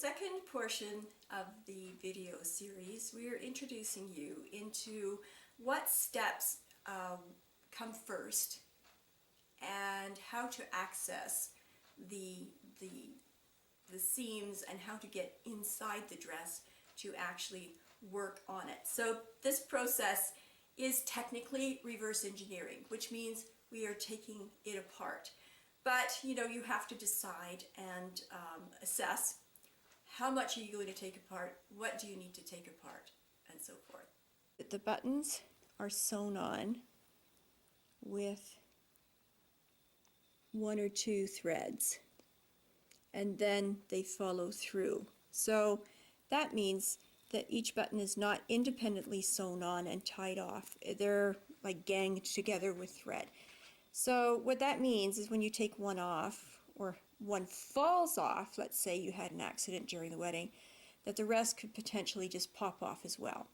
second portion of the video series, we are introducing you into what steps come first and how to access the seams and how to get inside the dress to actually work on it. So this process is technically reverse engineering, which means we are taking it apart. But you have to decide and assess how much are you going to take apart, what do you need to take apart, and so forth. The buttons are sewn on with 1 or 2 threads, and then they follow through. So that means that each button is not independently sewn on and tied off. They're like ganged together with thread. So what that means is when you take one off, or one falls off, let's say you had an accident during the wedding, that the rest could potentially just pop off as well.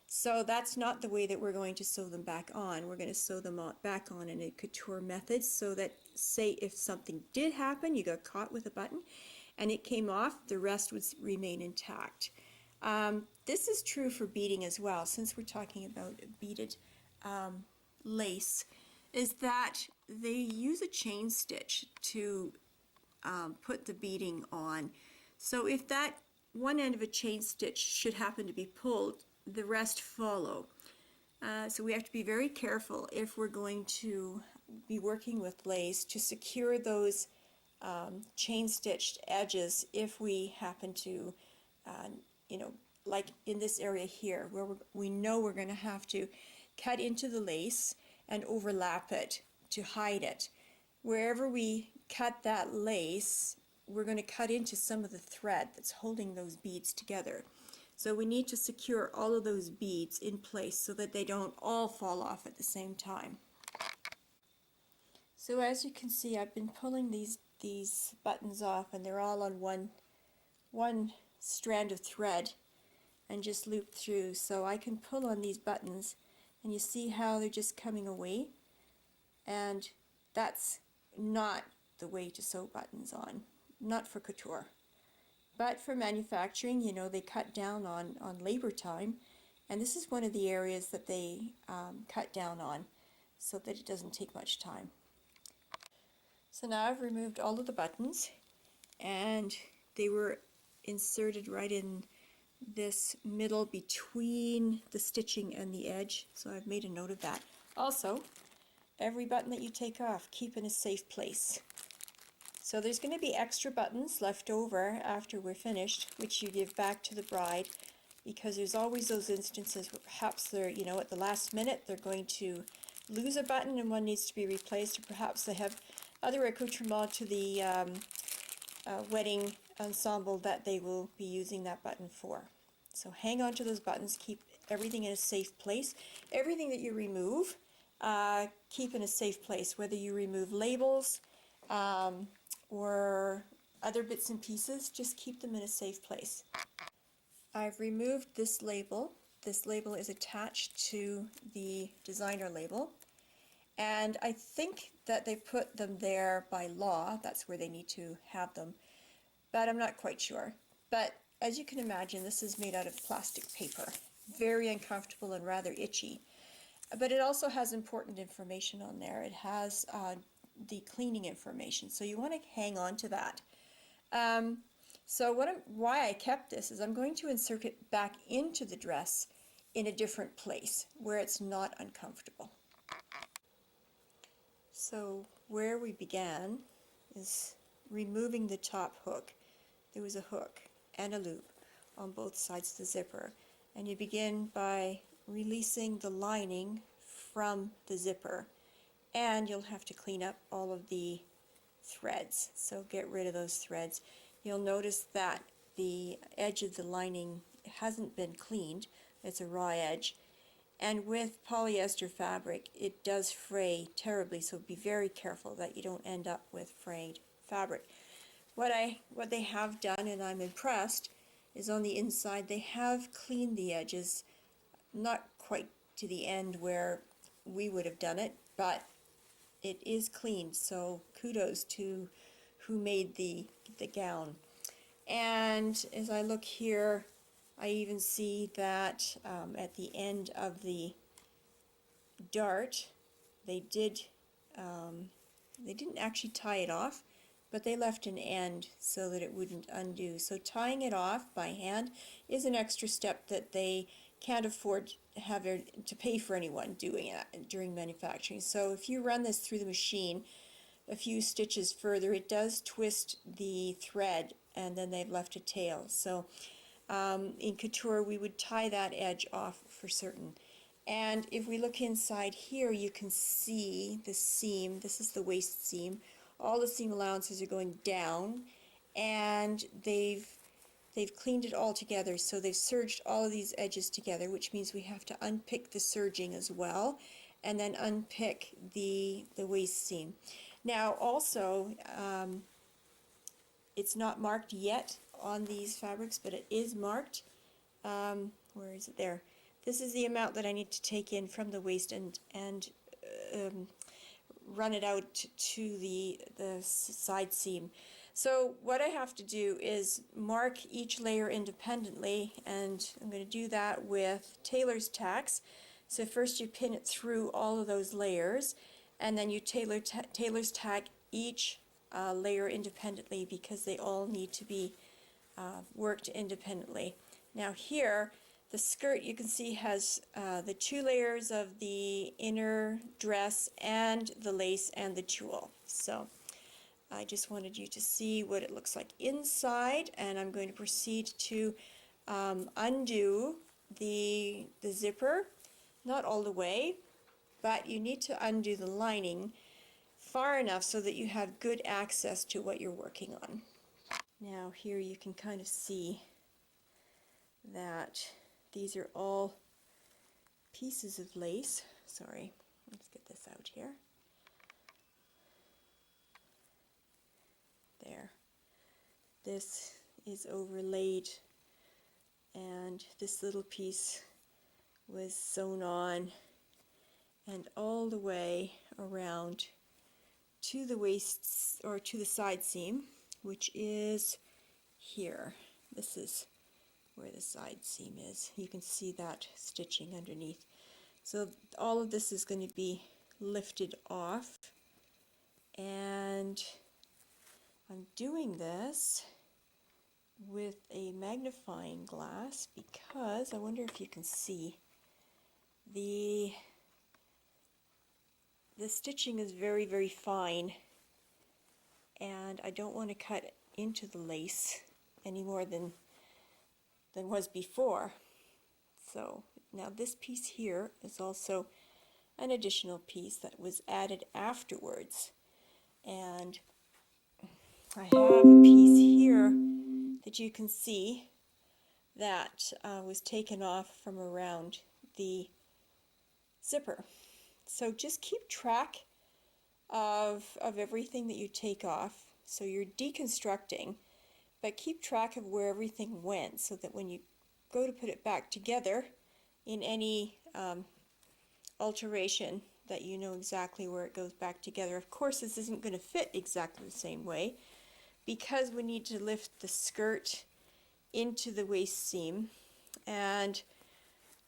So that's not the way that we're going to sew them back on. We're going to sew them back on in a couture method so that, say if something did happen, you got caught with a button and it came off, the rest would remain intact. This is true for beading as well, since we're talking about beaded lace, is that they use a chain stitch to put the beading on. So if that one end of a chain stitch should happen to be pulled, the rest follow. So we have to be very careful if we're going to be working with lace to secure those chain stitched edges if we happen to, like in this area here, where we know we're going to have to cut into the lace and overlap it to hide it. Wherever we cut that lace, we're going to cut into some of the thread that's holding those beads together. So we need to secure all of those beads in place so that they don't all fall off at the same time. So as you can see, I've been pulling these buttons off, and they're all on one strand of thread and just loop through. So I can pull on these buttons and you see how they're just coming away, and that's not the way to sew buttons on, not for couture. But for manufacturing, they cut down on labor time, and this is one of the areas that they cut down on so that it doesn't take much time. So now I've removed all of the buttons, and they were inserted right in this middle between the stitching and the edge, so I've made a note of that. Also, every button that you take off, keep in a safe place. So there's going to be extra buttons left over after we're finished, which you give back to the bride, because there's always those instances where perhaps they're, at the last minute they're going to lose a button and one needs to be replaced, or perhaps they have other accoutrements to the wedding ensemble that they will be using that button for. So hang on to those buttons, keep everything in a safe place. Everything that you remove, keep in a safe place, whether you remove labels or other bits and pieces, just keep them in a safe place. I've removed this label. This label is attached to the designer label, and I think that they put them there by law. That's where they need to have them, but I'm not quite sure. But as you can imagine, this is made out of plastic paper. Very uncomfortable and rather itchy. But it also has important information on there. It has the cleaning information, so you want to hang on to that. So why I kept this is I'm going to insert it back into the dress in a different place where it's not uncomfortable. So where we began is removing the top hook. There was a hook and a loop on both sides of the zipper, and you begin by releasing the lining from the zipper, and you'll have to clean up all of the threads, so get rid of those threads. You'll notice that the edge of the lining hasn't been cleaned. It's a raw edge, and with polyester fabric it does fray terribly, so be very careful that you don't end up with frayed fabric. What they have done, and I'm impressed, is on the inside they have cleaned the edges, not quite to the end where we would have done it, but it is cleaned, so kudos to who made the gown. And as I look here, I even see that at the end of the dart, they didn't actually tie it off, but they left an end so that it wouldn't undo. So tying it off by hand is an extra step that they can't afford to pay for anyone doing it during manufacturing. So if you run this through the machine a few stitches further, it does twist the thread, and then they've left a tail. So in couture, we would tie that edge off for certain. And if we look inside here, you can see the seam. This is the waist seam. All the seam allowances are going down, and they've cleaned it all together. So they've serged all of these edges together, which means we have to unpick the serging as well, and then unpick the waist seam. Now also, it's not marked yet on these fabrics, but it is marked. Where is it there? This is the amount that I need to take in from the waist and run it out to the side seam. So what I have to do is mark each layer independently, and I'm going to do that with tailor's tacks. So first you pin it through all of those layers, and then you tailor's tack each layer independently, because they all need to be worked independently. Now here, the skirt, you can see, has the 2 layers of the inner dress and the lace and the tulle. So I just wanted you to see what it looks like inside, and I'm going to proceed to undo the zipper. Not all the way, but you need to undo the lining far enough so that you have good access to what you're working on. Now here you can kind of see that these are all pieces of lace. Sorry, let's get this out here. There. This is overlaid, and this little piece was sewn on and all the way around to the waist, or to the side seam, which is here. This is where the side seam is. You can see that stitching underneath. So all of this is going to be lifted off, and I'm doing this with a magnifying glass because I wonder if you can see the stitching is very, very fine, and I don't want to cut into the lace any more than was before. So now this piece here is also an additional piece that was added afterwards, and I have a piece here that you can see that was taken off from around the zipper. So just keep track of everything that you take off. So you're deconstructing, but keep track of where everything went, so that when you go to put it back together in any alteration, that you know exactly where it goes back together. Of course, this isn't going to fit exactly the same way, because we need to lift the skirt into the waist seam, and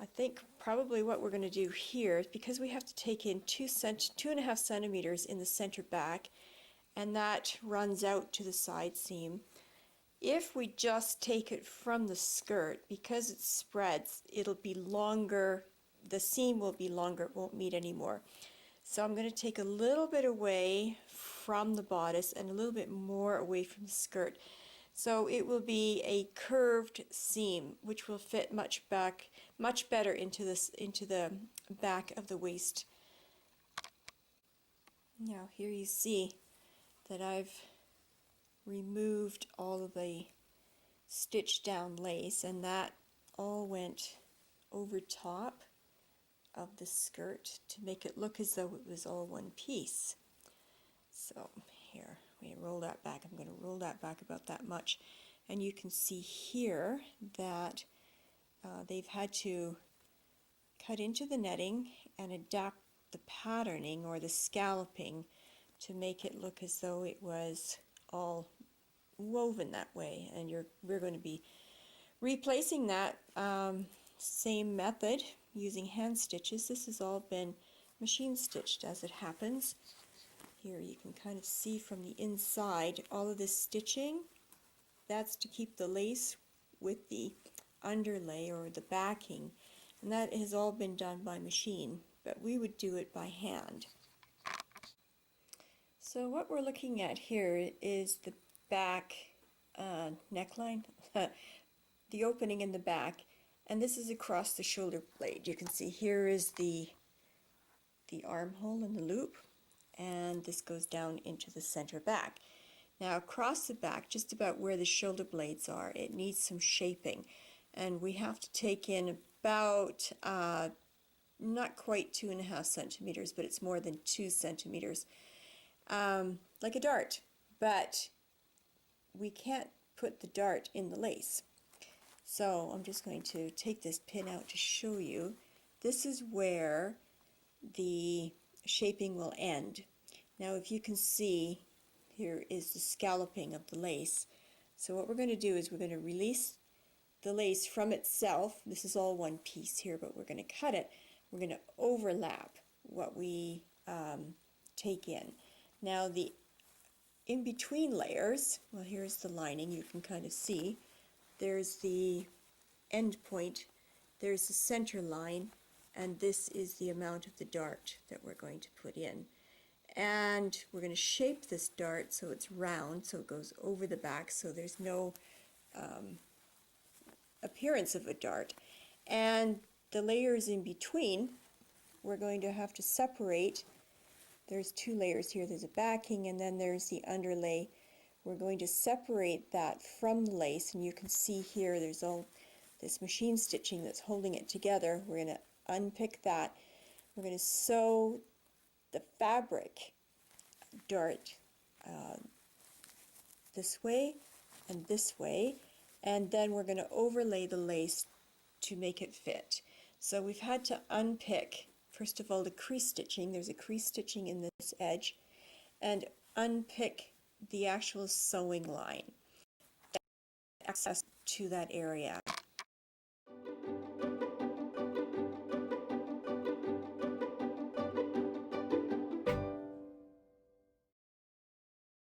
I think probably what we're going to do here is, because we have to take in 2.5 centimeters in the center back, and that runs out to the side seam. If we just take it from the skirt, because it spreads, it'll be longer, the seam will be longer, it won't meet anymore. So I'm going to take a little bit away from the bodice and a little bit more away from the skirt. So it will be a curved seam, which will fit much better into the back of the waist. Now here you see that I've removed all of the stitched down lace, and that all went over top of the skirt to make it look as though it was all one piece. So here, we roll that back. I'm going to roll that back about that much, and you can see here that they've had to cut into the netting and adapt the patterning or the scalloping to make it look as though it was all woven that way, and we're going to be replacing that same method using hand stitches. This has all been machine stitched as it happens. Here you can kind of see from the inside all of this stitching. That's to keep the lace with the underlay or the backing, and that has all been done by machine, but we would do it by hand. So what we're looking at here is the back neckline, the opening in the back, and this is across the shoulder blade. You can see here is the armhole in the loop, and this goes down into the center back. Now across the back, just about where the shoulder blades are, it needs some shaping, and we have to take in about not quite 2.5 centimeters, but it's more than 2 centimeters, like a dart, but we can't put the dart in the lace. So I'm just going to take this pin out to show you. This is where the shaping will end. Now if you can see, here is the scalloping of the lace. So what we're going to do is we're going to release the lace from itself. This is all one piece here, but we're going to cut it. We're going to overlap what we take in. Now the in-between layers, well, here's the lining, you can kind of see. There's the end point, there's the center line, and this is the amount of the dart that we're going to put in. And we're going to shape this dart so it's round, so it goes over the back, so there's no appearance of a dart. And the layers in between, we're going to have to separate. There's 2 layers here. There's a backing, and then there's the underlay. We're going to separate that from the lace, and you can see here there's all this machine stitching that's holding it together. We're going to unpick that. We're going to sew the fabric dart this way and this way, and then we're going to overlay the lace to make it fit. So we've had to unpick, first of all, the crease stitching. There's a crease stitching in this edge, and unpick the actual sewing line, access to that area.